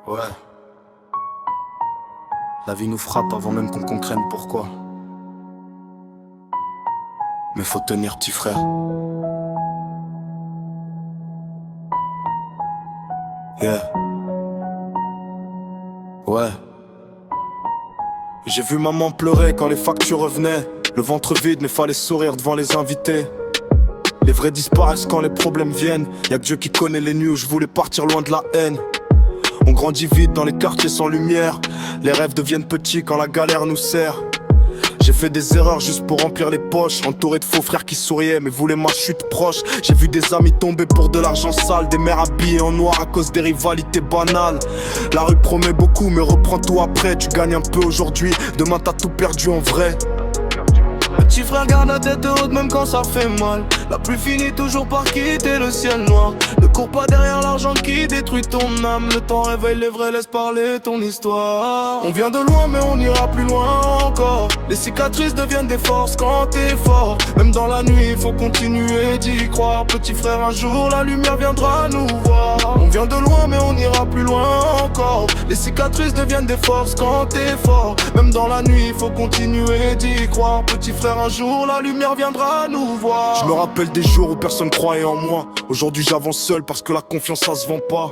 Ouais. La vie nous frappe avant même qu'on comprenne pourquoi. Mais faut tenir, petit frère. Yeah. Ouais. J'ai vu maman pleurer quand les factures revenaient. Le ventre vide mais fallait sourire devant les invités. Les vrais disparaissent quand les problèmes viennent. Y'a que Dieu qui connaît les nuits où je voulais partir loin de la haine. On grandit vite dans les quartiers sans lumière. Les rêves deviennent petits quand la galère nous serre. J'ai fait des erreurs juste pour remplir les poches. Entouré de faux frères qui souriaient mais voulaient ma chute proche. J'ai vu des amis tomber pour de l'argent sale. Des mères habillées en noir à cause des rivalités banales. La rue promet beaucoup mais reprends tout après. Tu gagnes un peu aujourd'hui, demain t'as tout perdu en vrai. Petit frère garde la tête haute même quand ça fait mal. La pluie finit toujours par quitter le ciel noir. Ne cours pas derrière l'argent qui détruit ton âme. Le temps réveille les vrais, laisse parler ton histoire. On vient de loin mais on ira plus loin encore. Les cicatrices deviennent des forces quand t'es fort. Même dans la nuit il faut continuer d'y croire. Petit frère, un jour la lumière viendra nous voir. On vient de loin mais on ira plus loin encore. Les cicatrices deviennent des forces quand t'es fort. Même dans la nuit il faut continuer d'y croire. Petit frère, un jour la lumière viendra nous voir. Je me rappelle des jours où personne croyait en moi. Aujourd'hui j'avance seul parce que la confiance ça se vend pas.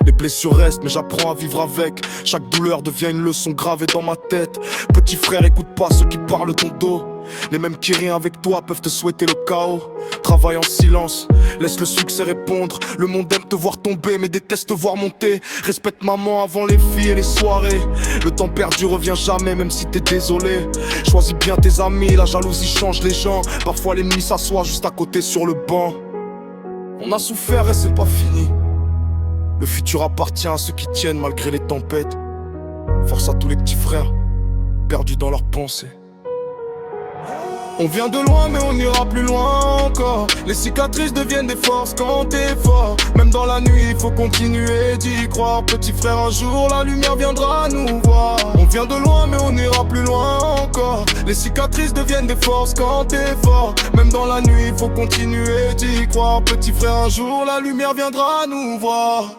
Les blessures restent mais j'apprends à vivre avec. Chaque douleur devient une leçon gravée dans ma tête. Petit frère, écoute pas ceux qui parlent ton dos. Les mêmes qui rient avec toi peuvent te souhaiter le chaos. Travaille en silence, laisse le succès répondre. Le monde aime te voir tomber mais déteste te voir monter. Respecte maman avant les filles et les soirées. Le temps perdu revient jamais même si t'es désolé. Choisis bien tes amis, la jalousie change les gens. Parfois l'ennemi s'assoit juste à côté sur le banc. On a souffert et c'est pas fini. Le futur appartient à ceux qui tiennent malgré les tempêtes. Force à tous les petits frères, perdus dans leurs pensées. On vient de loin mais on ira plus loin encore. Les cicatrices deviennent des forces quand t'es fort. Même dans la nuit il faut continuer d'y croire. Petit frère, un jour la lumière viendra nous voir. On vient de loin mais on ira plus loin encore. Les cicatrices deviennent des forces quand t'es fort. Même dans la nuit il faut continuer d'y croire. Petit frère, un jour la lumière viendra nous voir.